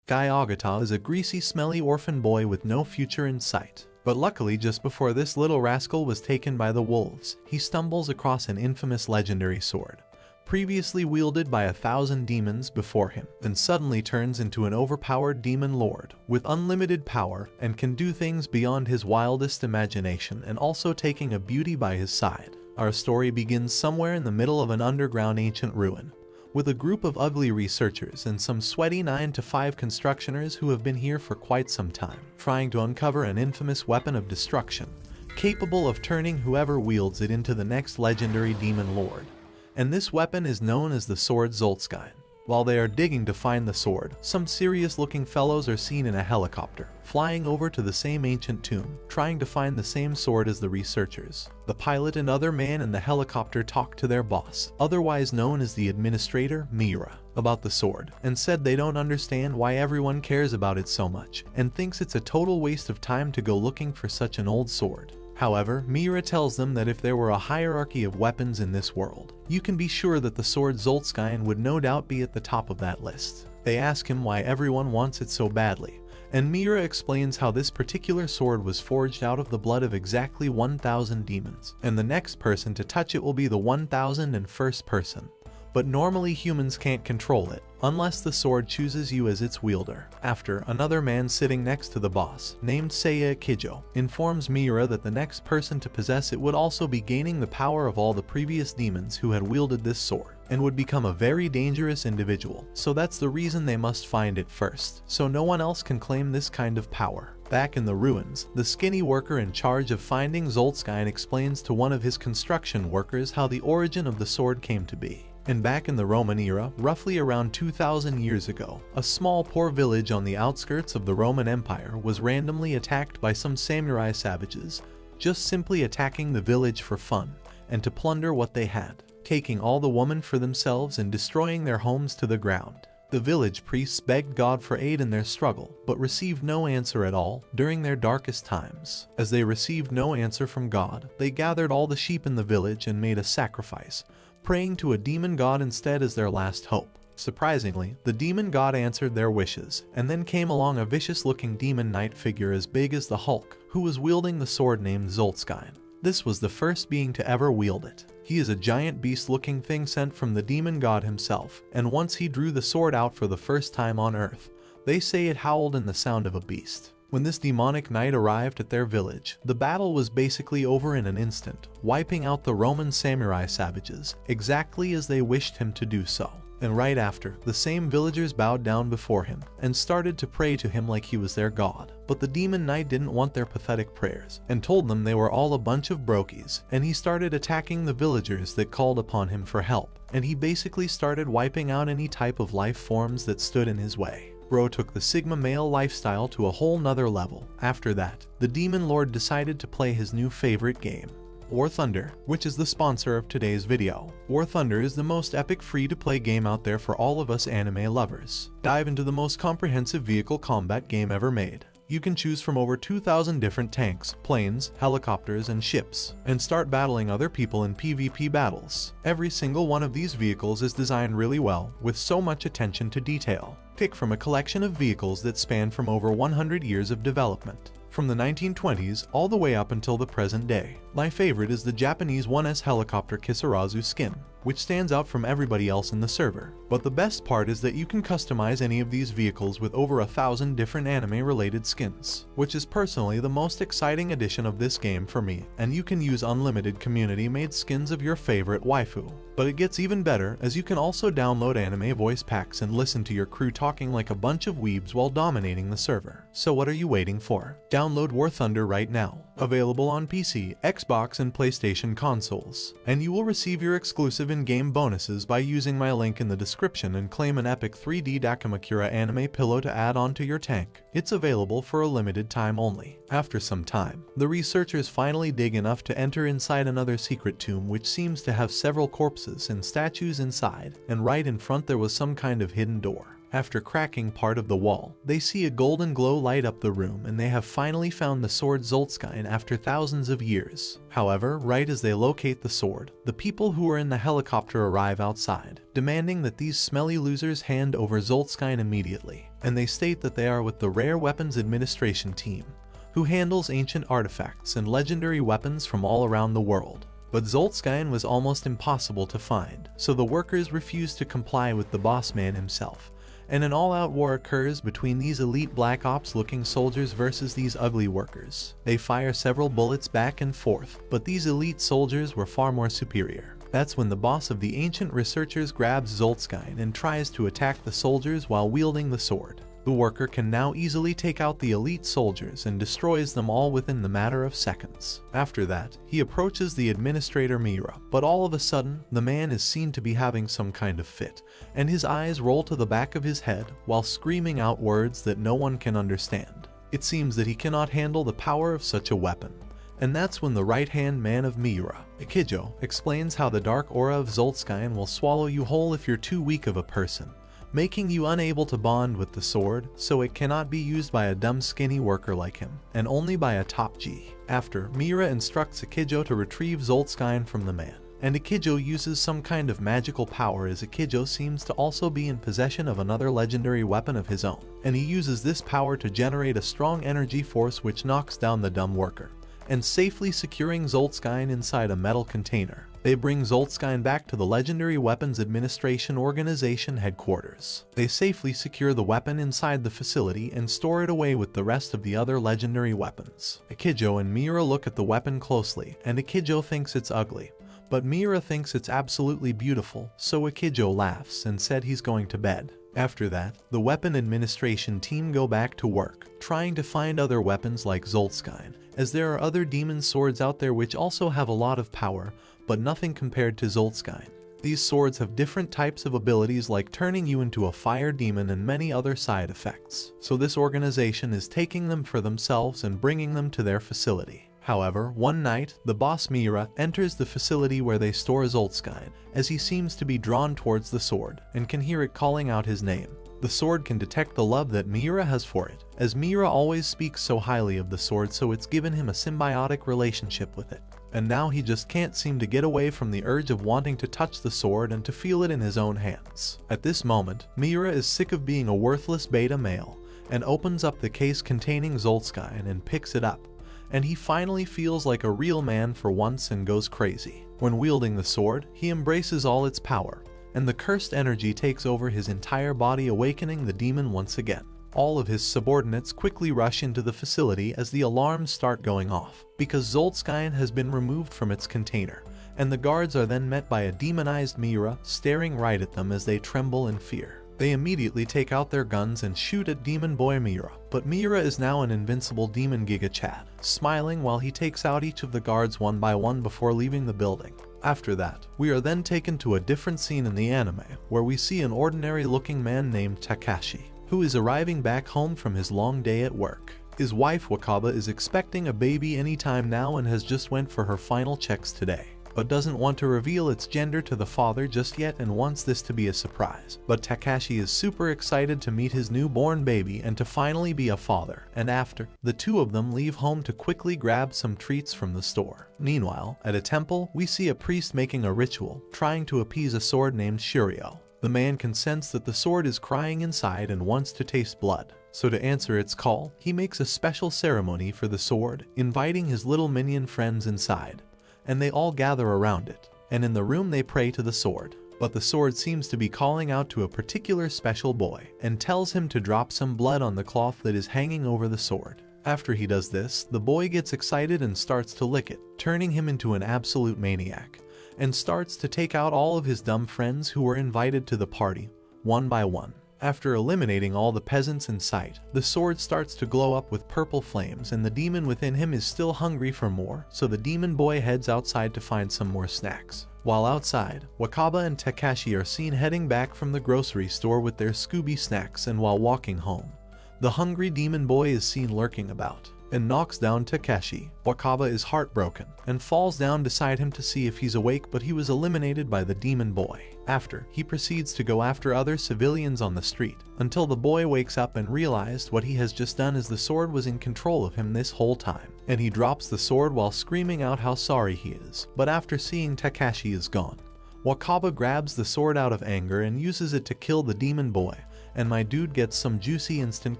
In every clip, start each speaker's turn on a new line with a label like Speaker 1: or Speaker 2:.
Speaker 1: Guy Ogata is a greasy, smelly orphan boy with no future in sight. But luckily, just before this little rascal was taken by the wolves, he stumbles across an infamous legendary sword, previously wielded by 1,000 demons before him, and suddenly turns into an overpowered demon lord with unlimited power and can do things beyond his wildest imagination, and also taking a beauty by his side. Our story begins somewhere in the middle of an underground ancient ruin, with a group of ugly researchers and some sweaty 9-to-5 constructioners who have been here for quite some time, trying to uncover an infamous weapon of destruction, capable of turning whoever wields it into the next legendary demon lord. And this weapon is known as the sword swordsmy. While they are digging to find the sword, some serious-looking fellows are seen in a helicopter, flying over to the same ancient tomb, trying to find the same sword as the researchers. The pilot and other man in the helicopter talk to their boss, otherwise known as the administrator, Mira, about the sword, and said they don't understand why everyone cares about it so much, and thinks it's a total waste of time to go looking for such an old sword. However, Mira tells them that if there were a hierarchy of weapons in this world, you can be sure that the sword swordsmy would no doubt be at the top of that list. They ask him why everyone wants it so badly, and Mira explains how this particular sword was forged out of the blood of exactly 1,000 demons, and the next person to touch it will be the 1,001st person. But normally humans can't control it, unless the sword chooses you as its wielder. After, another man sitting next to the boss, named Seiya Kijo, informs Mira that the next person to possess it would also be gaining the power of all the previous demons who had wielded this sword, and would become a very dangerous individual, so that's the reason they must find it first, so no one else can claim this kind of power. Back in the ruins, the skinny worker in charge of finding swordsmy explains to one of his construction workers how the origin of the sword came to be. And back in the Roman era, roughly around 2,000 years ago, a small poor village on the outskirts of the Roman Empire was randomly attacked by some samurai savages, just simply attacking the village for fun, and to plunder what they had, taking all the women for themselves and destroying their homes to the ground. The village priests begged God for aid in their struggle, but received no answer at all during their darkest times. As they received no answer from God, they gathered all the sheep in the village and made a sacrifice, praying to a demon god instead as their last hope. Surprisingly, the demon god answered their wishes, and then came along a vicious-looking demon knight figure as big as the Hulk, who was wielding the sword named swordsmy. This was the first being to ever wield it. He is a giant beast-looking thing sent from the demon god himself, and once he drew the sword out for the first time on Earth, they say it howled in the sound of a beast. When this demonic knight arrived at their village, the battle was basically over in an instant, wiping out the Roman samurai savages, exactly as they wished him to do so. And right after, the same villagers bowed down before him, and started to pray to him like he was their god. But the demon knight didn't want their pathetic prayers, and told them they were all a bunch of brokies, and he started attacking the villagers that called upon him for help, and he basically started wiping out any type of life forms that stood in his way. Bro took the Sigma male lifestyle to a whole nother level. After that, the Demon Lord decided to play his new favorite game, War Thunder, which is the sponsor of today's video. War Thunder is the most epic free-to-play game out there for all of us anime lovers. Dive into the most comprehensive vehicle combat game ever made. You can choose from over 2,000 different tanks, planes, helicopters, and ships, and start battling other people in PvP battles. Every single one of these vehicles is designed really well, with so much attention to detail. Pick from a collection of vehicles that span from over 100 years of development, from the 1920s all the way up until the present day. My favorite is the Japanese 1S helicopter Kisarazu skin, which stands out from everybody else in the server. But the best part is that you can customize any of these vehicles with over 1,000 different anime-related skins, which is personally the most exciting addition of this game for me, and you can use unlimited community-made skins of your favorite waifu. But it gets even better, as you can also download anime voice packs and listen to your crew talking like a bunch of weebs while dominating the server. So what are you waiting for? Download War Thunder right now. Available on PC, Xbox, and PlayStation consoles. And you will receive your exclusive in-game bonuses by using my link in the description and claim an epic 3D Dakamakura anime pillow to add onto your tank. It's available for a limited time only. After some time, the researchers finally dig enough to enter inside another secret tomb which seems to have several corpses and statues inside, and right in front there was some kind of hidden door. After cracking part of the wall, they see a golden glow light up the room and they have finally found the sword Zoltskine after thousands of years. However, right as they locate the sword, the people who are in the helicopter arrive outside, demanding that these smelly losers hand over Zoltskine immediately, and they state that they are with the Rare Weapons Administration team, who handles ancient artifacts and legendary weapons from all around the world. But Zoltskine was almost impossible to find, so the workers refuse to comply with the boss man himself, and an all-out war occurs between these elite Black Ops-looking soldiers versus these ugly workers. They fire several bullets back and forth, but these elite soldiers were far more superior. That's when the boss of the ancient researchers grabs Zoltskine and tries to attack the soldiers while wielding the sword. The worker can now easily take out the elite soldiers and destroys them all within the matter of seconds. After that, he approaches the administrator Mira, but all of a sudden, the man is seen to be having some kind of fit, and his eyes roll to the back of his head while screaming out words that no one can understand. It seems that he cannot handle the power of such a weapon. And that's when the right-hand man of Miura, Ikijo, explains how the dark aura of Zoltskine will swallow you whole if you're too weak of a person, making you unable to bond with the sword, so it cannot be used by a dumb skinny worker like him, and only by a top G. After, Miura instructs Ikijo to retrieve Zoltskine from the man, and Ikijo uses some kind of magical power as Ikijo seems to also be in possession of another legendary weapon of his own, and he uses this power to generate a strong energy force which knocks down the dumb worker, and safely securing Zoltskine inside a metal container. They bring Zoltskine back to the Legendary Weapons Administration Organization headquarters. They safely secure the weapon inside the facility and store it away with the rest of the other legendary weapons. Ikijo and Miura look at the weapon closely, and Ikijo thinks it's ugly, but Miura thinks it's absolutely beautiful, so Ikijo laughs and said he's going to bed. After that, the Weapon Administration team go back to work, trying to find other weapons like Zoltskine, as there are other demon swords out there which also have a lot of power, but nothing compared to Zoltskine. These swords have different types of abilities like turning you into a fire demon and many other side effects, so this organization is taking them for themselves and bringing them to their facility. However, one night, the boss Miura enters the facility where they store Zoltskine, as he seems to be drawn towards the sword, and can hear it calling out his name. The sword can detect the love that Miura has for it, as Miura always speaks so highly of the sword, so it's given him a symbiotic relationship with it. And now he just can't seem to get away from the urge of wanting to touch the sword and to feel it in his own hands. At this moment, Miura is sick of being a worthless beta male, and opens up the case containing Zoltskine and picks it up. And he finally feels like a real man for once and goes crazy. When wielding the sword, he embraces all its power, and the cursed energy takes over his entire body, awakening the demon once again. All of his subordinates quickly rush into the facility as the alarms start going off, because Zoltskine has been removed from its container, and the guards are then met by a demonized Miura staring right at them as they tremble in fear. They immediately take out their guns and shoot at Demon Boy Miura, but Miura is now an invincible Demon Giga Chad, smiling while he takes out each of the guards one by one before leaving the building. After that, we are then taken to a different scene in the anime, where we see an ordinary-looking man named Takashi, who is arriving back home from his long day at work. His wife Wakaba is expecting a baby anytime now and has just went for her final checks today, but doesn't want to reveal its gender to the father just yet and wants this to be a surprise. But Takashi is super excited to meet his newborn baby and to finally be a father, and after, the two of them leave home to quickly grab some treats from the store. Meanwhile, at a temple, we see a priest making a ritual, trying to appease a sword named Shiryo. The man can sense that the sword is crying inside and wants to taste blood. So to answer its call, he makes a special ceremony for the sword, inviting his little minion friends inside, and they all gather around it, and in the room they pray to the sword. But the sword seems to be calling out to a particular special boy, and tells him to drop some blood on the cloth that is hanging over the sword. After he does this, the boy gets excited and starts to lick it, turning him into an absolute maniac, and starts to take out all of his dumb friends who were invited to the party, one by one. After eliminating all the peasants in sight, the sword starts to glow up with purple flames, and the demon within him is still hungry for more, so the demon boy heads outside to find some more snacks. While outside, Wakaba and Takashi are seen heading back from the grocery store with their Scooby snacks, and while walking home, the hungry demon boy is seen lurking about. and knocks down Takeshi. Wakaba is heartbroken and falls down beside him to see if he's awake, but he was eliminated by the demon boy. After, he proceeds to go after other civilians on the street until the boy wakes up and realized what he has just done, as the sword was in control of him this whole time, and he drops the sword while screaming out how sorry he is. But after seeing Takeshi is gone, Wakaba grabs the sword out of anger and uses it to kill the demon boy, and my dude gets some juicy instant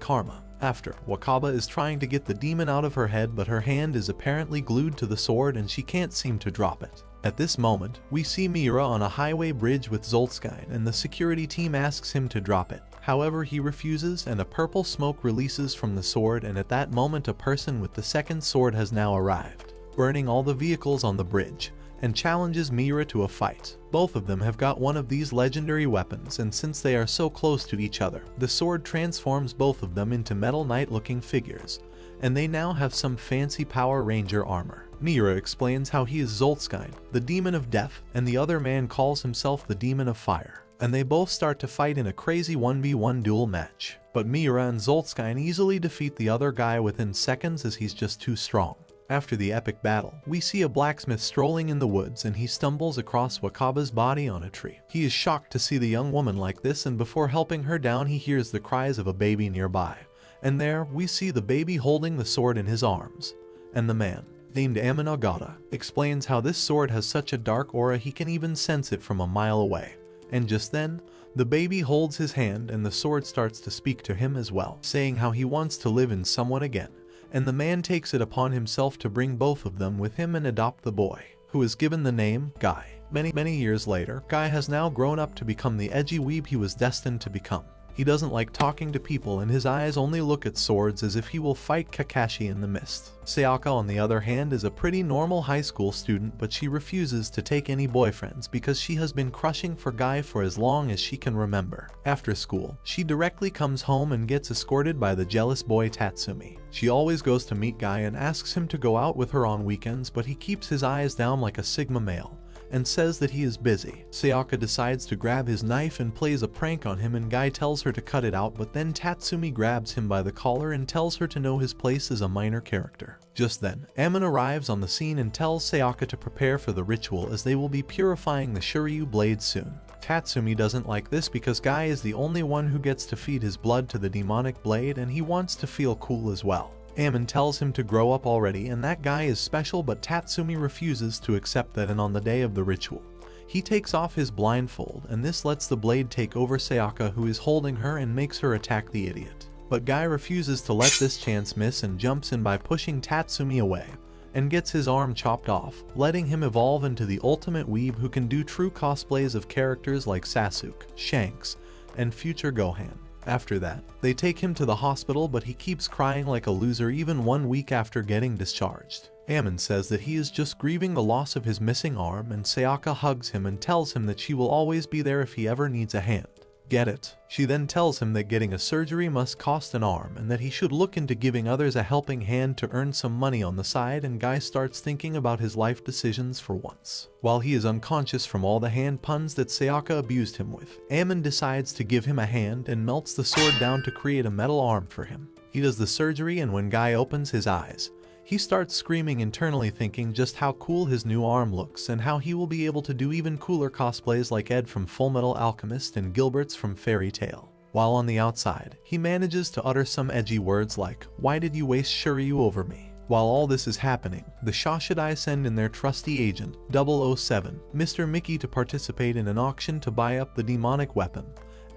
Speaker 1: karma. After, Wakaba is trying to get the demon out of her head, but her hand is apparently glued to the sword and she can't seem to drop it. At this moment, we see Miura on a highway bridge with Zoltskine, and the security team asks him to drop it. However, he refuses and a purple smoke releases from the sword, and at that moment a person with the second sword has now arrived, burning all the vehicles on the bridge, and challenges Miura to a fight. Both of them have got one of these legendary weapons, and since they are so close to each other, the sword transforms both of them into Metal Knight looking figures, and they now have some fancy Power Ranger armor. Miura explains how he is Zoltskine, the demon of death, and the other man calls himself the demon of fire, and they both start to fight in a crazy 1v1 duel match. But Miura and Zoltskine easily defeat the other guy within seconds, as he's just too strong. After the epic battle, we see a blacksmith strolling in the woods, and he stumbles across Wakaba's body on a tree. He is shocked to see the young woman like this, and before helping her down he hears the cries of a baby nearby. And there, we see the baby holding the sword in his arms. And the man, named Amanagata, explains how this sword has such a dark aura he can even sense it from a mile away. And just then, the baby holds his hand and the sword starts to speak to him as well, saying how he wants to live in someone again. And the man takes it upon himself to bring both of them with him and adopt the boy, who is given the name Guy. Many years later, Guy has now grown up to become the edgy weeb he was destined to become. He doesn't like talking to people, and his eyes only look at swords as if he will fight Kakashi in the mist. Sayaka, on the other hand, is a pretty normal high school student, but she refuses to take any boyfriends because she has been crushing for Guy for as long as she can remember. After school, she directly comes home and gets escorted by the jealous boy Tatsumi. She always goes to meet Guy and asks him to go out with her on weekends, but he keeps his eyes down like a Sigma male and says that he is busy. Sayaka decides to grab his knife and plays a prank on him, and Guy tells her to cut it out, but then Tatsumi grabs him by the collar and tells her to know his place as a minor character. Just then, Amon arrives on the scene and tells Sayaka to prepare for the ritual, as they will be purifying the Shiryu blade soon. Tatsumi doesn't like this because Guy is the only one who gets to feed his blood to the demonic blade, and he wants to feel cool as well. Amon tells him to grow up already and that Guy is special, but Tatsumi refuses to accept that, and on the day of the ritual, he takes off his blindfold, and this lets the blade take over Sayaka, who is holding her, and makes her attack the idiot. But Guy refuses to let this chance miss and jumps in by pushing Tatsumi away, and gets his arm chopped off, letting him evolve into the ultimate weeb who can do true cosplays of characters like Sasuke, Shanks, and future Gohan. After that, they take him to the hospital, but he keeps crying like a loser even 1 week after getting discharged. Amon says that he is just grieving the loss of his missing arm, and Sayaka hugs him and tells him that she will always be there if he ever needs a hand. Get it? She then tells him that getting a surgery must cost an arm, and that he should look into giving others a helping hand to earn some money on the side, and Guy starts thinking about his life decisions for once. While he is unconscious from all the hand puns that Sayaka abused him with, Amon decides to give him a hand and melts the sword down to create a metal arm for him. He does the surgery, and when Guy opens his eyes, he starts screaming internally, thinking just how cool his new arm looks and how he will be able to do even cooler cosplays like Ed from Fullmetal Alchemist and Gilbert's from Fairy Tail. While on the outside, he manages to utter some edgy words like, "Why did you waste Shiryu over me?" While all this is happening, the Shashidai send in their trusty agent, 007, Mr. Mickey, to participate in an auction to buy up the demonic weapon,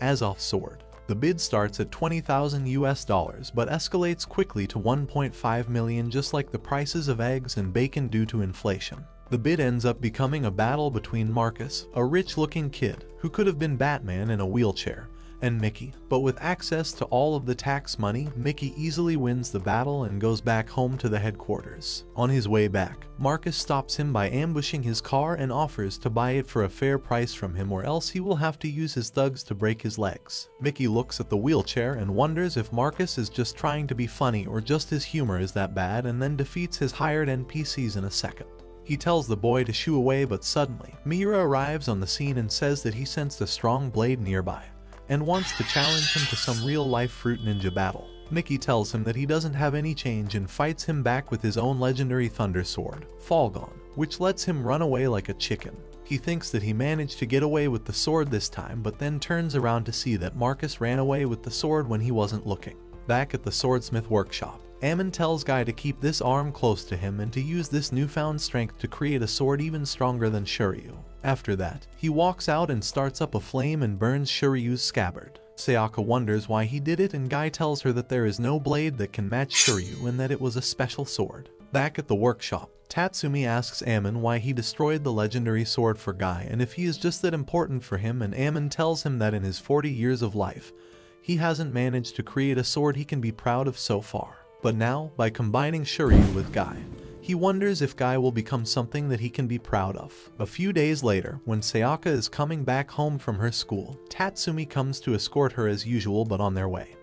Speaker 1: Azoth's sword. The bid starts at $20,000 US, but escalates quickly to $1.5 million, just like the prices of eggs and bacon due to inflation. The bid ends up becoming a battle between Marcus, a rich-looking kid who could have been Batman in a wheelchair, and Mickey, but with access to all of the tax money, Mickey easily wins the battle and goes back home to the headquarters. On his way back, Marcus stops him by ambushing his car and offers to buy it for a fair price from him, or else he will have to use his thugs to break his legs. Mickey looks at the wheelchair and wonders if Marcus is just trying to be funny or just his humor is that bad, and then defeats his hired NPCs in a second. He tells the boy to shoo away, but suddenly, Miura arrives on the scene and says that he sensed a strong blade nearby and wants to challenge him to some real-life Fruit Ninja battle. Mickey tells him that he doesn't have any change and fights him back with his own legendary thunder sword, Falgon, which lets him run away like a chicken. He thinks that he managed to get away with the sword this time, but then turns around to see that Marcus ran away with the sword when he wasn't looking. Back at the swordsmith workshop, Ammon tells Guy to keep this arm close to him and to use this newfound strength to create a sword even stronger than Shiryu. After that, he walks out and starts up a flame and burns Shiryu's scabbard. Sayaka wonders why he did it, and Guy tells her that there is no blade that can match Shiryu and that it was a special sword. Back at the workshop, Tatsumi asks Ammon why he destroyed the legendary sword for Guy and if he is just that important for him, and Ammon tells him that in his 40 years of life, he hasn't managed to create a sword he can be proud of so far. But now, by combining Shiryu with Guy, he wonders if Guy will become something that he can be proud of. A few days later, when Sayaka is coming back home from her school, Tatsumi comes to escort her as usual, but on their way,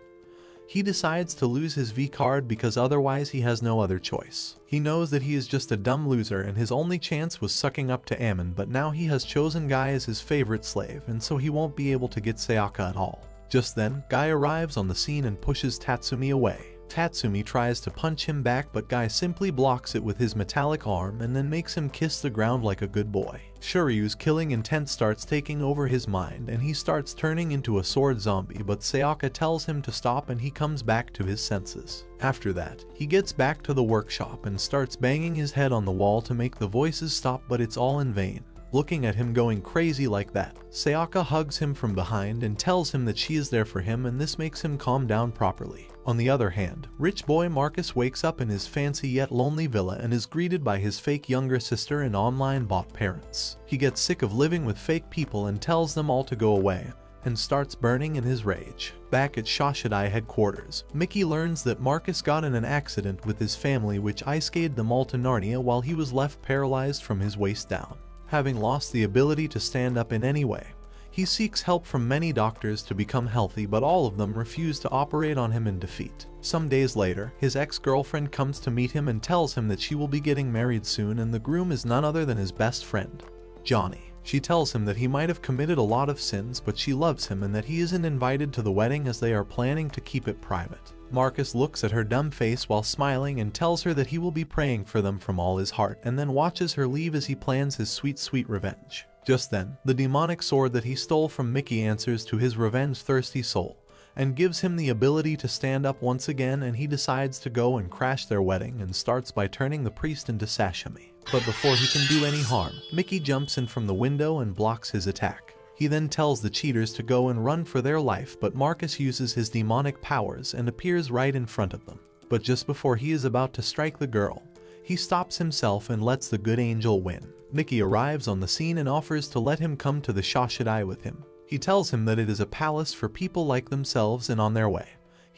Speaker 1: he decides to lose his V card because otherwise he has no other choice. He knows that he is just a dumb loser and his only chance was sucking up to Ammon, but now he has chosen Guy as his favorite slave, and so he won't be able to get Sayaka at all. Just then, Guy arrives on the scene and pushes Tatsumi away. Tatsumi tries to punch him back, but Guy simply blocks it with his metallic arm and then makes him kiss the ground like a good boy. Shiryu's killing intent starts taking over his mind and he starts turning into a sword zombie, but Sayaka tells him to stop and he comes back to his senses. After that, he gets back to the workshop and starts banging his head on the wall to make the voices stop, but it's all in vain. Looking at him going crazy like that, Sayaka hugs him from behind and tells him that she is there for him, and this makes him calm down properly. On the other hand, rich boy Marcus wakes up in his fancy yet lonely villa and is greeted by his fake younger sister and online bot parents. He gets sick of living with fake people and tells them all to go away, and starts burning in his rage. Back at Shashidai headquarters, Mickey learns that Marcus got in an accident with his family which ice-skated them all to Narnia while he was left paralyzed from his waist down. Having lost the ability to stand up in any way, he seeks help from many doctors to become healthy, but all of them refuse to operate on him in defeat. Some days later, his ex-girlfriend comes to meet him and tells him that she will be getting married soon, and the groom is none other than his best friend, Johnny. She tells him that he might have committed a lot of sins, but she loves him and that he isn't invited to the wedding as they are planning to keep it private. Marcus looks at her dumb face while smiling and tells her that he will be praying for them from all his heart, and then watches her leave as he plans his sweet revenge. Just then, the demonic sword that he stole from Mickey answers to his revenge-thirsty soul and gives him the ability to stand up once again, and he decides to go and crash their wedding and starts by turning the priest into sashimi. But before he can do any harm, Mickey jumps in from the window and blocks his attack. He then tells the cheaters to go and run for their life, but Marcus uses his demonic powers and appears right in front of them. But just before he is about to strike the girl, he stops himself and lets the good angel win. Mickey arrives on the scene and offers to let him come to the Shashidai with him. He tells him that it is a palace for people like themselves and on their way.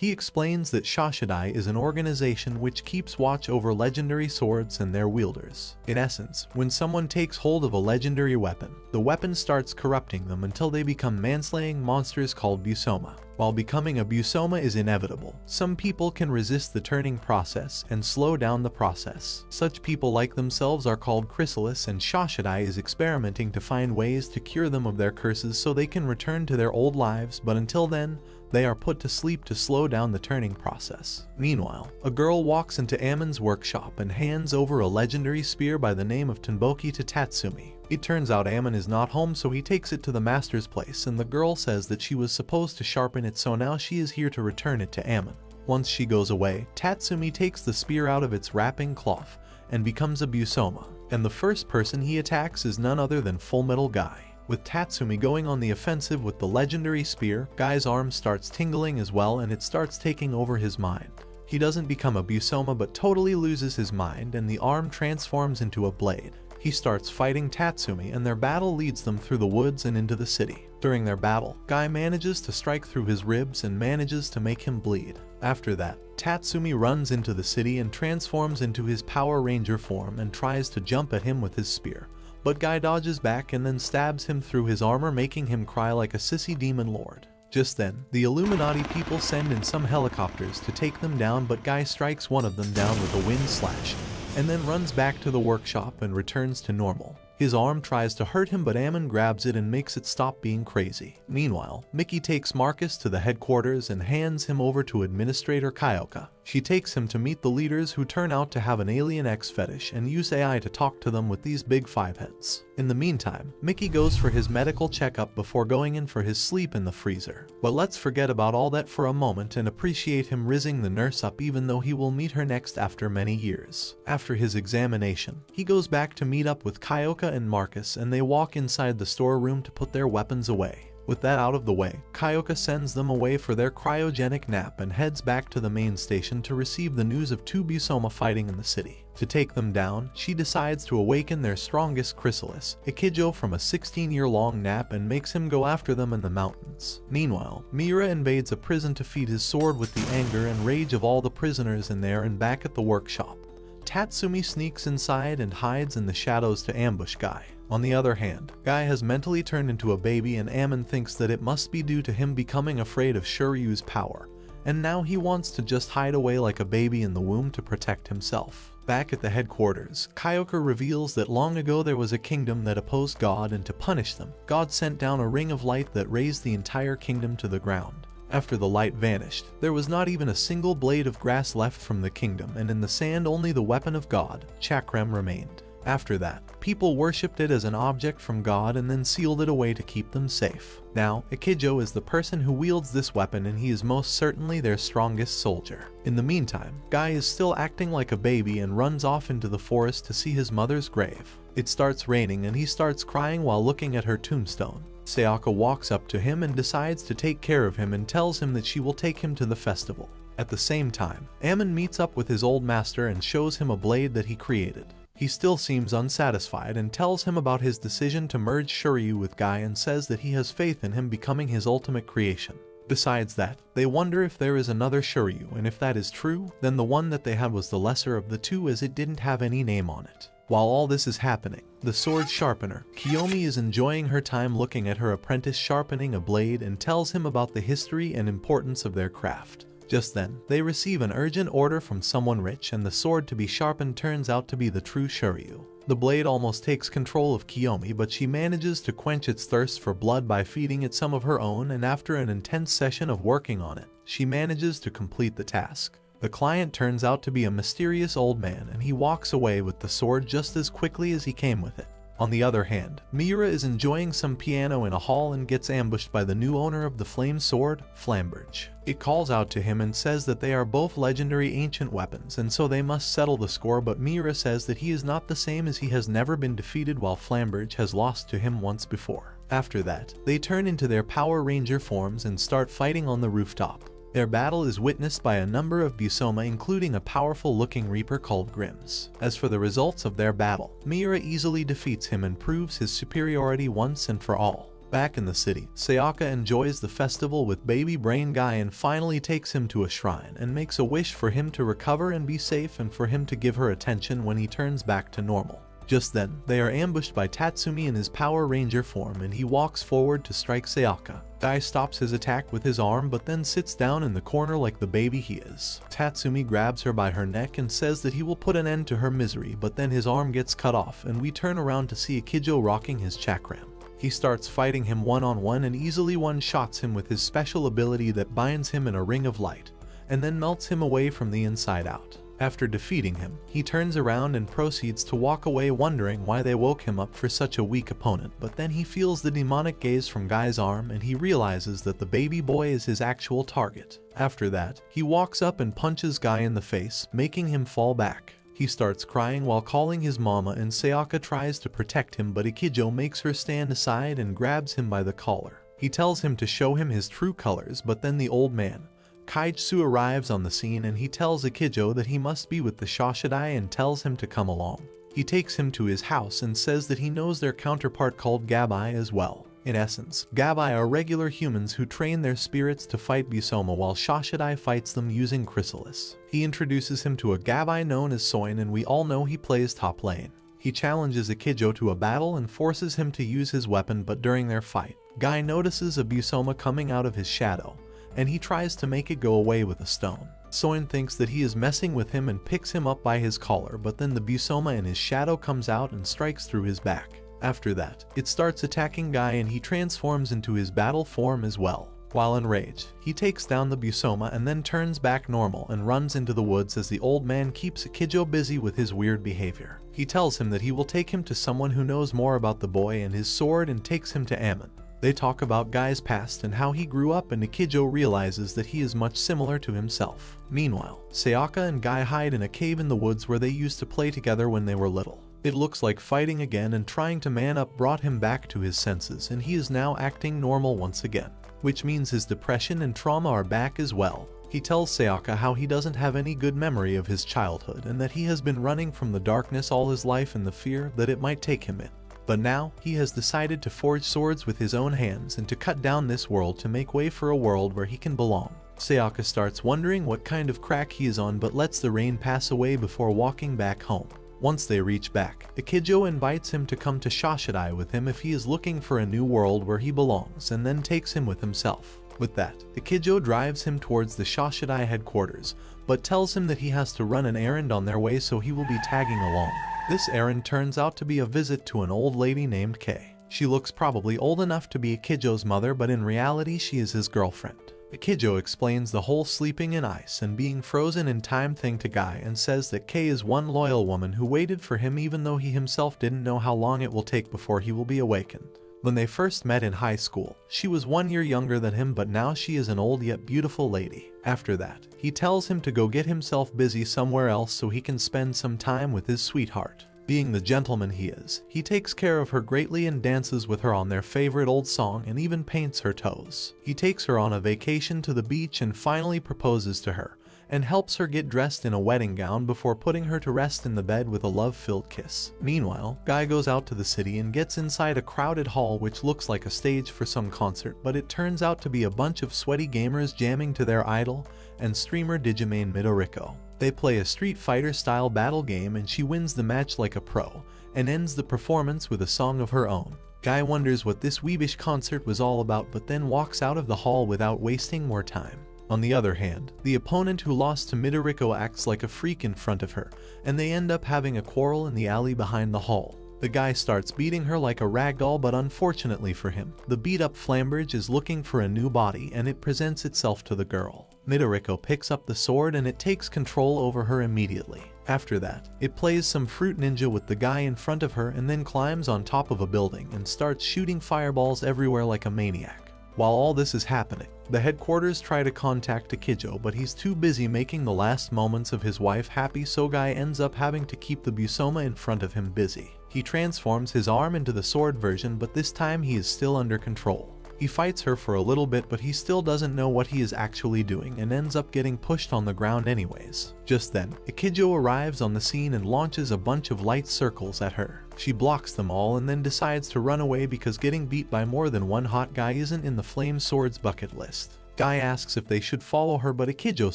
Speaker 1: He explains that Shashidai is an organization which keeps watch over legendary swords and their wielders. In essence, when someone takes hold of a legendary weapon, the weapon starts corrupting them until they become manslaying monsters called Busoma. While becoming a Busoma is inevitable, some people can resist the turning process and slow down the process. Such people like themselves are called Chrysalis, and Shashidai is experimenting to find ways to cure them of their curses so they can return to their old lives, but until then, they are put to sleep to slow down the turning process. Meanwhile, a girl walks into Ammon's workshop and hands over a legendary spear by the name of Tenboki to Tatsumi. It turns out Ammon is not home, so he takes it to the master's place, and the girl says that she was supposed to sharpen it, so now she is here to return it to Ammon. Once she goes away, Tatsumi takes the spear out of its wrapping cloth and becomes a Busoma, and the first person he attacks is none other than Full Metal Guy. With Tatsumi going on the offensive with the legendary spear, Guy's arm starts tingling as well, and it starts taking over his mind. He doesn't become a Busoma but totally loses his mind, and the arm transforms into a blade. He starts fighting Tatsumi, and their battle leads them through the woods and into the city. During their battle, Guy manages to strike through his ribs and manages to make him bleed. After that, Tatsumi runs into the city and transforms into his Power Ranger form and tries to jump at him with his spear. But Guy dodges back and then stabs him through his armor, making him cry like a sissy demon lord. Just then, the Illuminati people send in some helicopters to take them down, but Guy strikes one of them down with a wind slash, and then runs back to the workshop and returns to normal. His arm tries to hurt him, but Ammon grabs it and makes it stop being crazy. Meanwhile, Mickey takes Marcus to the headquarters and hands him over to Administrator Kyoka. She takes him to meet the leaders, who turn out to have an alien X fetish and use AI to talk to them with these big 5 heads. In the meantime, Mickey goes for his medical checkup before going in for his sleep in the freezer. But let's forget about all that for a moment and appreciate him rizzing the nurse up, even though he will meet her next after many years. After his examination, he goes back to meet up with Kyoka and Marcus, and they walk inside the storeroom to put their weapons away. With that out of the way, Kyoka sends them away for their cryogenic nap and heads back to the main station to receive the news of 2 Busoma fighting in the city. To take them down, she decides to awaken their strongest chrysalis, Ikijo, from a 16-year-long nap and makes him go after them in the mountains. Meanwhile, Miura invades a prison to feed his sword with the anger and rage of all the prisoners in there, and back at the workshop, Tatsumi sneaks inside and hides in the shadows to ambush Guy. On the other hand, Guy has mentally turned into a baby, and Ammon thinks that it must be due to him becoming afraid of Shoryu's power, and now he wants to just hide away like a baby in the womb to protect himself. Back at the headquarters, Kyoka reveals that long ago there was a kingdom that opposed God, and to punish them, God sent down a ring of light that razed the entire kingdom to the ground. After the light vanished, there was not even a single blade of grass left from the kingdom, and in the sand only the weapon of God, Chakram, remained. After that, people worshipped it as an object from God and then sealed it away to keep them safe. Now, Ikijo is the person who wields this weapon, and he is most certainly their strongest soldier. In the meantime, Guy is still acting like a baby and runs off into the forest to see his mother's grave. It starts raining and he starts crying while looking at her tombstone. Sayaka walks up to him and decides to take care of him and tells him that she will take him to the festival. At the same time, Ammon meets up with his old master and shows him a blade that he created. He still seems unsatisfied and tells him about his decision to merge Shoryu with Guy and says that he has faith in him becoming his ultimate creation. Besides that, they wonder if there is another Shoryu, and if that is true, then the one that they had was the lesser of the two, as it didn't have any name on it. While all this is happening, the sword sharpener, Kiyomi, is enjoying her time looking at her apprentice sharpening a blade and tells him about the history and importance of their craft. Just then, they receive an urgent order from someone rich, and the sword to be sharpened turns out to be the true Shoryu. The blade almost takes control of Kiyomi, but she manages to quench its thirst for blood by feeding it some of her own, and after an intense session of working on it, she manages to complete the task. The client turns out to be a mysterious old man, and he walks away with the sword just as quickly as he came with it. On the other hand, Miura is enjoying some piano in a hall and gets ambushed by the new owner of the flame sword, Flamberge. It calls out to him and says that they are both legendary ancient weapons, and so they must settle the score, but Miura says that he is not the same, as he has never been defeated while Flamberge has lost to him once before. After that, they turn into their Power Ranger forms and start fighting on the rooftop. Their battle is witnessed by a number of Busoma, including a powerful-looking Reaper called Grims. As for the results of their battle, Miura easily defeats him and proves his superiority once and for all. Back in the city, Sayaka enjoys the festival with Baby Brain Guy and finally takes him to a shrine and makes a wish for him to recover and be safe, and for him to give her attention when he turns back to normal. Just then, they are ambushed by Tatsumi in his Power Ranger form, and he walks forward to strike Sayaka. Guy stops his attack with his arm, but then sits down in the corner like the baby he is. Tatsumi grabs her by her neck and says that he will put an end to her misery, but then his arm gets cut off, and we turn around to see Ikijo rocking his chakram. He starts fighting him one-on-one and easily one-shots him with his special ability that binds him in a ring of light, and then melts him away from the inside out. After defeating him, he turns around and proceeds to walk away, wondering why they woke him up for such a weak opponent, but then he feels the demonic gaze from Guy's arm and he realizes that the baby boy is his actual target. After that, he walks up and punches Guy in the face, making him fall back. He starts crying while calling his mama, and Sayaka tries to protect him, but Ikijo makes her stand aside and grabs him by the collar. He tells him to show him his true colors, but then the old man, Kaijitsu, arrives on the scene, and he tells Ikijo that he must be with the Shashidai and tells him to come along. He takes him to his house and says that he knows their counterpart called Gabai as well. In essence, Gabai are regular humans who train their spirits to fight Busoma, while Shashidai fights them using Chrysalis. He introduces him to a Gabai known as Soin, and we all know he plays top lane. He challenges Ikijo to a battle and forces him to use his weapon, but during their fight, Guy notices a Busoma coming out of his shadow, and he tries to make it go away with a stone. Soin thinks that he is messing with him and picks him up by his collar, but then the Busoma in his shadow comes out and strikes through his back. After that, it starts attacking Guy and he transforms into his battle form as well. While enraged, he takes down the Busoma and then turns back normal and runs into the woods as the old man keeps Akijo busy with his weird behavior. He tells him that he will take him to someone who knows more about the boy and his sword and takes him to Ammon. They talk about Guy's past and how he grew up, and Akijo realizes that he is much similar to himself. Meanwhile, Sayaka and Guy hide in a cave in the woods where they used to play together when they were little. It looks like fighting again and trying to man up brought him back to his senses, and he is now acting normal once again, which means his depression and trauma are back as well. He tells Sayaka how he doesn't have any good memory of his childhood and that he has been running from the darkness all his life in the fear that it might take him in. But now, he has decided to forge swords with his own hands and to cut down this world to make way for a world where he can belong. Sayaka starts wondering what kind of crack he is on but lets the rain pass away before walking back home. Once they reach back, Akijo invites him to come to Shashidai with him if he is looking for a new world where he belongs, and then takes him with himself. With that, Akijo drives him towards the Shashidai headquarters, but tells him that he has to run an errand on their way, so he will be tagging along. This errand turns out to be a visit to an old lady named Kei. She looks probably old enough to be Akijo's mother, but in reality she is his girlfriend. Akijo explains the whole sleeping in ice and being frozen in time thing to Guy and says that Kei is one loyal woman who waited for him even though he himself didn't know how long it will take before he will be awakened. When they first met in high school, she was 1 year younger than him, but now she is an old yet beautiful lady. After that, he tells him to go get himself busy somewhere else so he can spend some time with his sweetheart. Being the gentleman he is, he takes care of her greatly and dances with her on their favorite old song and even paints her toes. He takes her on a vacation to the beach and finally proposes to her, and helps her get dressed in a wedding gown before putting her to rest in the bed with a love-filled kiss. Meanwhile, Guy goes out to the city and gets inside a crowded hall which looks like a stage for some concert, but it turns out to be a bunch of sweaty gamers jamming to their idol and streamer Digimon Midoriko. They play a Street Fighter style battle game and she wins the match like a pro, and ends the performance with a song of her own. Guy wonders what this weebish concert was all about, but then walks out of the hall without wasting more time. On the other hand, the opponent who lost to Midoriko acts like a freak in front of her, and they end up having a quarrel in the alley behind the hall. The guy starts beating her like a ragdoll, but unfortunately for him, the beat-up Flambridge is looking for a new body and it presents itself to the girl. Midoriko picks up the sword and it takes control over her immediately. After that, it plays some Fruit Ninja with the guy in front of her and then climbs on top of a building and starts shooting fireballs everywhere like a maniac. While all this is happening, the headquarters try to contact Akijo, but he's too busy making the last moments of his wife happy, so Guy ends up having to keep the Busoma in front of him busy. He transforms his arm into the sword version, but this time he is still under control. He fights her for a little bit, but he still doesn't know what he is actually doing and ends up getting pushed on the ground anyways. Just then, Akijo arrives on the scene and launches a bunch of light circles at her. She blocks them all and then decides to run away because getting beat by more than one hot guy isn't in the Flame Swords bucket list. Guy asks if they should follow her, but Akijo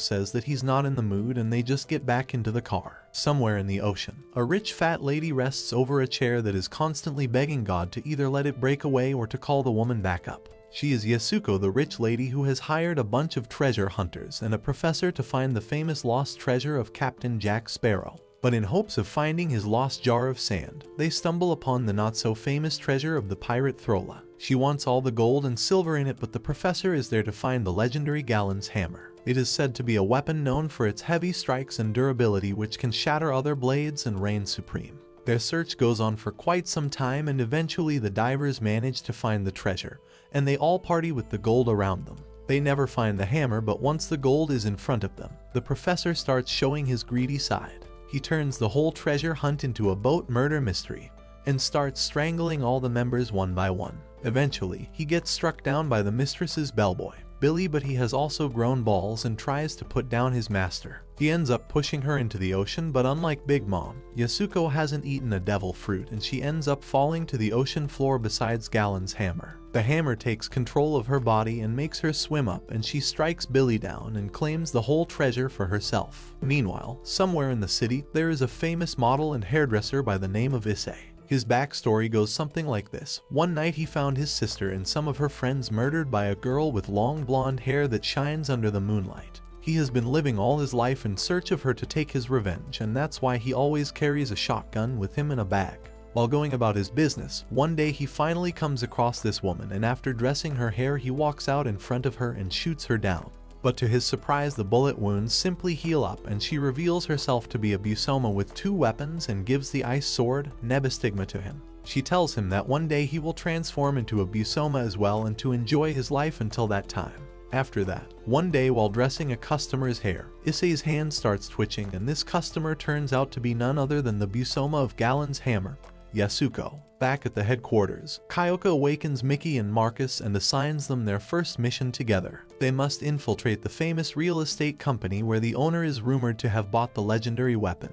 Speaker 1: says that he's not in the mood and they just get back into the car. Somewhere in the ocean, a rich fat lady rests over a chair that is constantly begging God to either let it break away or to call the woman back up. She is Yasuko, the rich lady who has hired a bunch of treasure hunters and a professor to find the famous lost treasure of Captain Jack Sparrow. But in hopes of finding his lost jar of sand, they stumble upon the not-so-famous treasure of the pirate Throla. She wants all the gold and silver in it, but the professor is there to find the legendary Galen's hammer. It is said to be a weapon known for its heavy strikes and durability, which can shatter other blades and reign supreme. Their search goes on for quite some time, and eventually the divers manage to find the treasure, and they all party with the gold around them. They never find the hammer, but once the gold is in front of them, the professor starts showing his greedy side. He turns the whole treasure hunt into a boat murder mystery, and starts strangling all the members one by one. Eventually, he gets struck down by the mistress's bellboy, Billy, but he has also grown balls and tries to put down his master. He ends up pushing her into the ocean, but unlike Big Mom, Yasuko hasn't eaten a devil fruit and she ends up falling to the ocean floor besides Galen's hammer. The hammer takes control of her body and makes her swim up, and she strikes Billy down and claims the whole treasure for herself. Meanwhile, somewhere in the city, there is a famous model and hairdresser by the name of Issei. His backstory goes something like this. One night he found his sister and some of her friends murdered by a girl with long blonde hair that shines under the moonlight. He has been living all his life in search of her to take his revenge, and that's why he always carries a shotgun with him in a bag. While going about his business, one day he finally comes across this woman, and after dressing her hair he walks out in front of her and shoots her down. But to his surprise, the bullet wounds simply heal up and she reveals herself to be a Busoma with 2 weapons and gives the ice sword, Nebastigma, to him. She tells him that one day he will transform into a Busoma as well and to enjoy his life until that time. After that, one day while dressing a customer's hair, Issei's hand starts twitching, and this customer turns out to be none other than the Busoma of Galen's hammer, Yasuko. Back at the headquarters, Kyoka awakens Mickey and Marcus and assigns them their first mission together. They must infiltrate the famous real estate company where the owner is rumored to have bought the legendary weapon,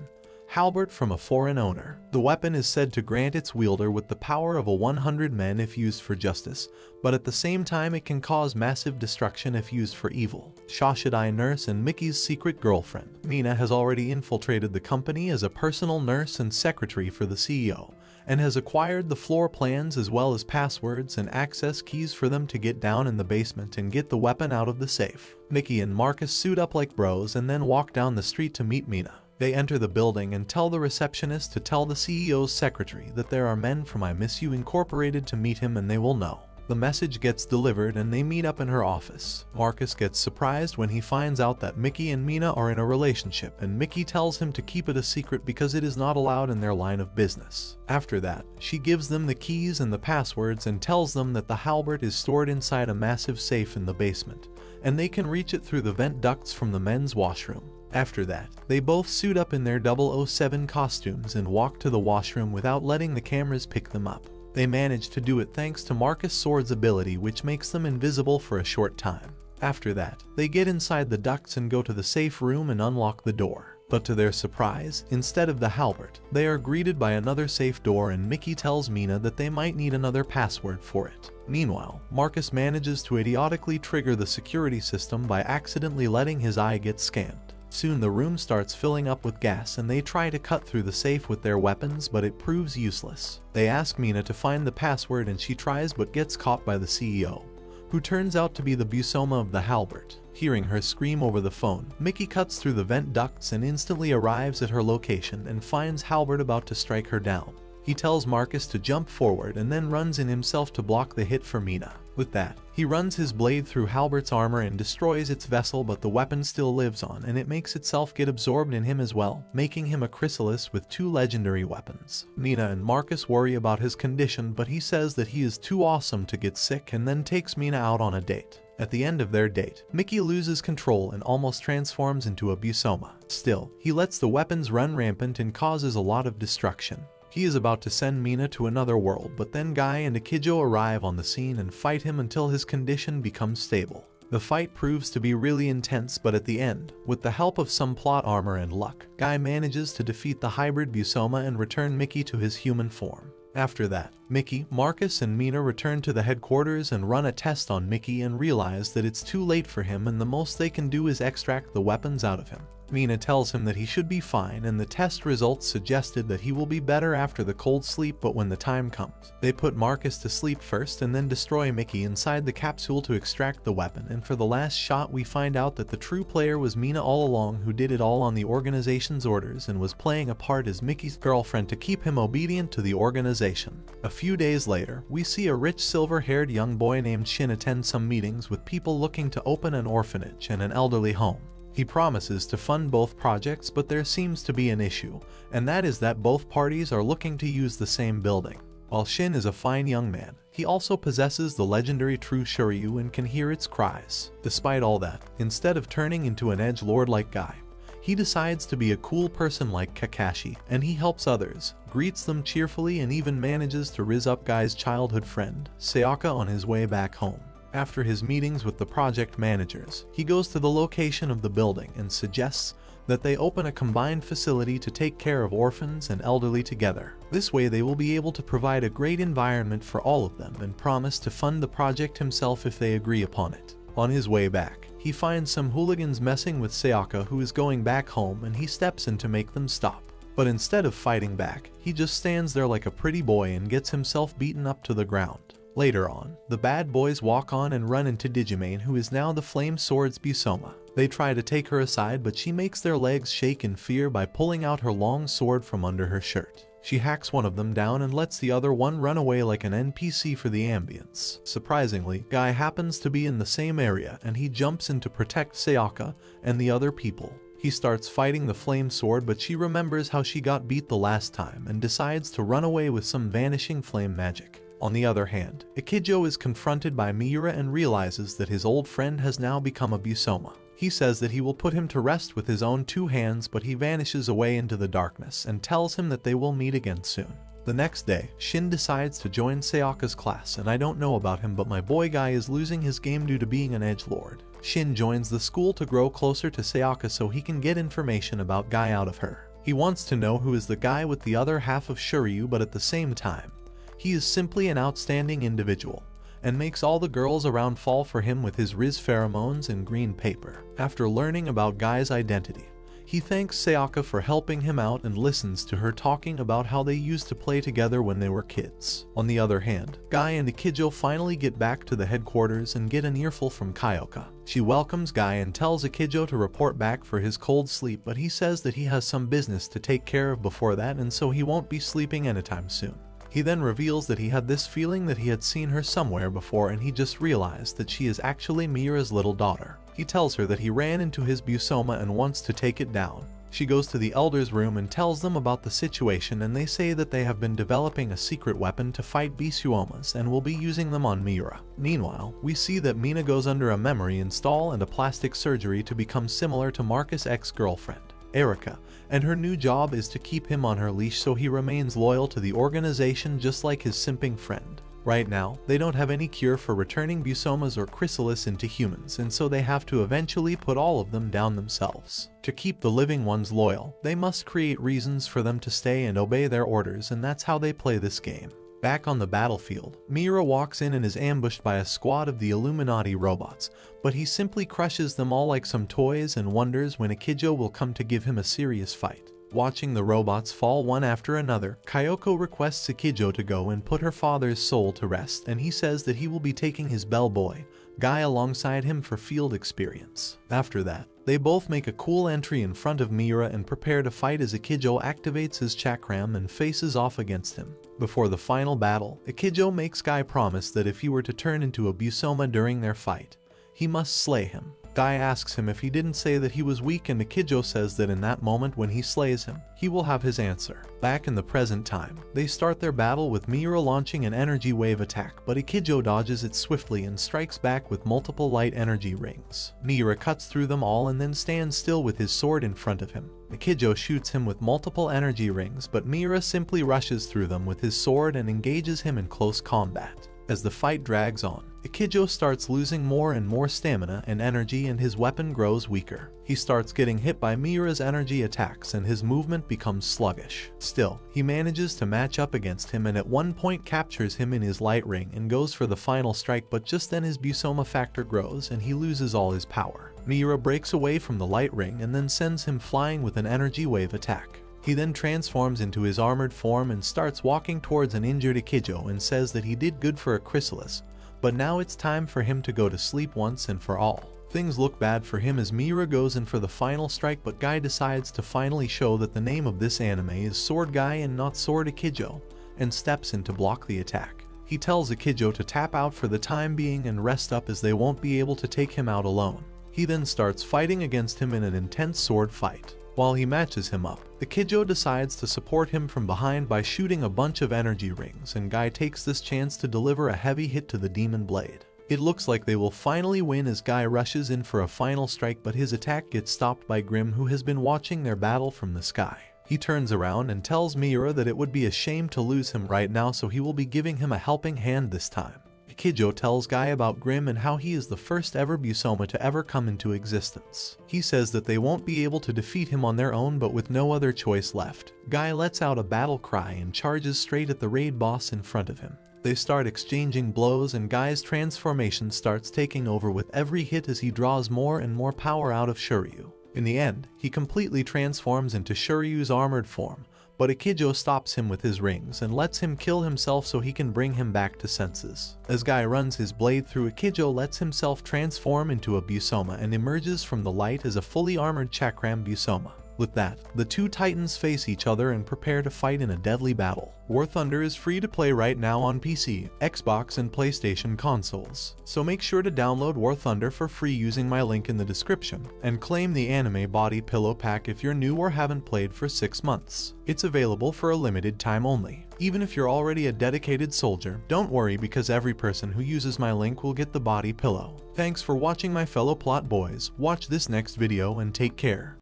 Speaker 1: halberd, from a foreign owner. The weapon is said to grant its wielder with the power of 100 men if used for justice, but at the same time it can cause massive destruction if used for evil. Shashidai nurse and Mickey's secret girlfriend, Mina, has already infiltrated the company as a personal nurse and secretary for the CEO, and has acquired the floor plans as well as passwords and access keys for them to get down in the basement and get the weapon out of the safe. Mickey and Marcus suit up like bros and then walk down the street to meet Mina. They enter the building and tell the receptionist to tell the CEO's secretary that there are men from I Miss You Incorporated to meet him and they will know. The message gets delivered and they meet up in her office. Marcus gets surprised when he finds out that Mickey and Mina are in a relationship, and Mickey tells him to keep it a secret because it is not allowed in their line of business. After that, she gives them the keys and the passwords and tells them that the halberd is stored inside a massive safe in the basement, and they can reach it through the vent ducts from the men's washroom. After that, they both suit up in their 007 costumes and walk to the washroom without letting the cameras pick them up. They manage to do it thanks to Marcus' sword's ability, which makes them invisible for a short time. After that, they get inside the ducts and go to the safe room and unlock the door. But to their surprise, instead of the halberd, they are greeted by another safe door, and Mickey tells Mina that they might need another password for it. Meanwhile, Marcus manages to idiotically trigger the security system by accidentally letting his eye get scanned. Soon the room starts filling up with gas and they try to cut through the safe with their weapons, but it proves useless. They ask Mina to find the password and she tries but gets caught by the CEO, who turns out to be the Busoma of the halberd. Hearing her scream over the phone, Mickey cuts through the vent ducts and instantly arrives at her location and finds Halberd about to strike her down. He tells Marcus to jump forward and then runs in himself to block the hit for Mina. With that, he runs his blade through Halbert's armor and destroys its vessel, but the weapon still lives on and it makes itself get absorbed in him as well, making him a chrysalis with 2 legendary weapons. Mina and Marcus worry about his condition, but he says that he is too awesome to get sick and then takes Mina out on a date. At the end of their date, Mickey loses control and almost transforms into a Busoma. Still, he lets the weapons run rampant and causes a lot of destruction. He is about to send Mina to another world, but then Guy and Akijo arrive on the scene and fight him until his condition becomes stable. The fight proves to be really intense, but at the end, with the help of some plot armor and luck, Guy manages to defeat the hybrid Busoma and return Mickey to his human form. After that, Mickey, Marcus, and Mina return to the headquarters and run a test on Mickey and realize that it's too late for him and the most they can do is extract the weapons out of him. Mina tells him that he should be fine and the test results suggested that he will be better after the cold sleep, but when the time comes, they put Marcus to sleep first and then destroy Mickey inside the capsule to extract the weapon, and for the last shot we find out that the true player was Mina all along, who did it all on the organization's orders and was playing a part as Mickey's girlfriend to keep him obedient to the organization. A few days later, we see a rich silver-haired young boy named Shin attend some meetings with people looking to open an orphanage and an elderly home. He promises to fund both projects, but there seems to be an issue, and that is that both parties are looking to use the same building. While Shin is a fine young man, he also possesses the legendary True Shuryu and can hear its cries. Despite all that, instead of turning into an edgelord like Guy, he decides to be a cool person like Kakashi, and he helps others, greets them cheerfully, and even manages to riz up Guy's childhood friend, Sayaka, on his way back home. After his meetings with the project managers, he goes to the location of the building and suggests that they open a combined facility to take care of orphans and elderly together. This way they will be able to provide a great environment for all of them, and promise to fund the project himself if they agree upon it. On his way back, he finds some hooligans messing with Sayaka, who is going back home, and he steps in to make them stop. But instead of fighting back, he just stands there like a pretty boy and gets himself beaten up to the ground. Later on, the bad boys walk on and run into Digimane, who is now the Flame Sword's Busoma. They try to take her aside, but she makes their legs shake in fear by pulling out her long sword from under her shirt. She hacks one of them down and lets the other one run away like an NPC for the ambience. Surprisingly, Guy happens to be in the same area and he jumps in to protect Sayaka and the other people. He starts fighting the flame sword, but she remembers how she got beat the last time and decides to run away with some vanishing flame magic. On the other hand, Ikijo is confronted by Miura and realizes that his old friend has now become a Busoma. He says that he will put him to rest with his own 2 hands, but he vanishes away into the darkness and tells him that they will meet again soon. The next day, Shin decides to join Sayaka's class, and I don't know about him, but my boy Guy is losing his game due to being an edgelord. Shin joins the school to grow closer to Sayaka so he can get information about Guy out of her. He wants to know who is the guy with the other half of Shiryu, but at the same time, he is simply an outstanding individual, and makes all the girls around fall for him with his Riz pheromones and green paper. After learning about Guy's identity, he thanks Sayaka for helping him out and listens to her talking about how they used to play together when they were kids. On the other hand, Guy and Ikijo finally get back to the headquarters and get an earful from Kyoka. She welcomes Guy and tells Ikijo to report back for his cold sleep, but he says that he has some business to take care of before that, and so he won't be sleeping anytime soon. He then reveals that he had this feeling that he had seen her somewhere before, and he just realized that she is actually Miura's little daughter. He tells her that he ran into his Busoma and wants to take it down. She goes to the elders' room and tells them about the situation, and they say that they have been developing a secret weapon to fight Busomas and will be using them on Miura. Meanwhile, we see that Mina goes under a memory install and a plastic surgery to become similar to Marcus' ex-girlfriend, Erica, and her new job is to keep him on her leash so he remains loyal to the organization just like his simping friend. Right now, they don't have any cure for returning Busomas or Chrysalis into humans, and so they have to eventually put all of them down themselves. To keep the living ones loyal, they must create reasons for them to stay and obey their orders, and that's how they play this game. Back on the battlefield, Miura walks in and is ambushed by a squad of the Illuminati robots, but he simply crushes them all like some toys and wonders when Ikijo will come to give him a serious fight. Watching the robots fall one after another, Kyoko requests Ikijo to go and put her father's soul to rest, and he says that he will be taking his bellboy, Guy, alongside him for field experience. After that, they both make a cool entry in front of Miura and prepare to fight as Ikijo activates his chakram and faces off against him. Before the final battle, Ikijo makes Guy promise that if he were to turn into a Busoma during their fight, he must slay him. Guy asks him if he didn't say that he was weak, and Ikijo says that in that moment when he slays him, he will have his answer. Back in the present time, they start their battle with Miura launching an energy wave attack, but Ikijo dodges it swiftly and strikes back with multiple light energy rings. Miura cuts through them all and then stands still with his sword in front of him. Ikijo shoots him with multiple energy rings, but Miura simply rushes through them with his sword and engages him in close combat. As the fight drags on, Ikijo starts losing more and more stamina and energy, and his weapon grows weaker. He starts getting hit by Miura's energy attacks and his movement becomes sluggish. Still, he manages to match up against him and at one point captures him in his light ring and goes for the final strike, but just then his Busoma factor grows and he loses all his power. Miura breaks away from the light ring and then sends him flying with an energy wave attack. He then transforms into his armored form and starts walking towards an injured Ikijo and says that he did good for a Chrysalis, but now it's time for him to go to sleep once and for all. Things look bad for him as Miura goes in for the final strike, but Guy decides to finally show that the name of this anime is Sword Guy and not Sword Ikijo, and steps in to block the attack. He tells Ikijo to tap out for the time being and rest up as they won't be able to take him out alone. He then starts fighting against him in an intense sword fight. While he matches him up, Ikijo decides to support him from behind by shooting a bunch of energy rings, and Guy takes this chance to deliver a heavy hit to the demon blade. It looks like they will finally win as Guy rushes in for a final strike, but his attack gets stopped by Grim, who has been watching their battle from the sky. He turns around and tells Miura that it would be a shame to lose him right now, so he will be giving him a helping hand this time. Ikijo tells Guy about Grim and how he is the first ever Busoma to ever come into existence. He says that they won't be able to defeat him on their own, but with no other choice left, Guy lets out a battle cry and charges straight at the raid boss in front of him. They start exchanging blows and Guy's transformation starts taking over with every hit as he draws more and more power out of Shiryu. In the end, he completely transforms into Shiryu's armored form, but Ikijo stops him with his rings and lets him kill himself so he can bring him back to senses. As Guy runs his blade through, Ikijo lets himself transform into a Busoma and emerges from the light as a fully armored Chakram Busoma. With that, the two titans face each other and prepare to fight in a deadly battle. War Thunder is free to play right now on PC, Xbox, and PlayStation consoles, so make sure to download War Thunder for free using my link in the description, and claim the anime body pillow pack if you're new or haven't played for 6 months. It's available for a limited time only. Even if you're already a dedicated soldier, don't worry because every person who uses my link will get the body pillow. Thanks for watching my fellow plot boys, watch this next video and take care.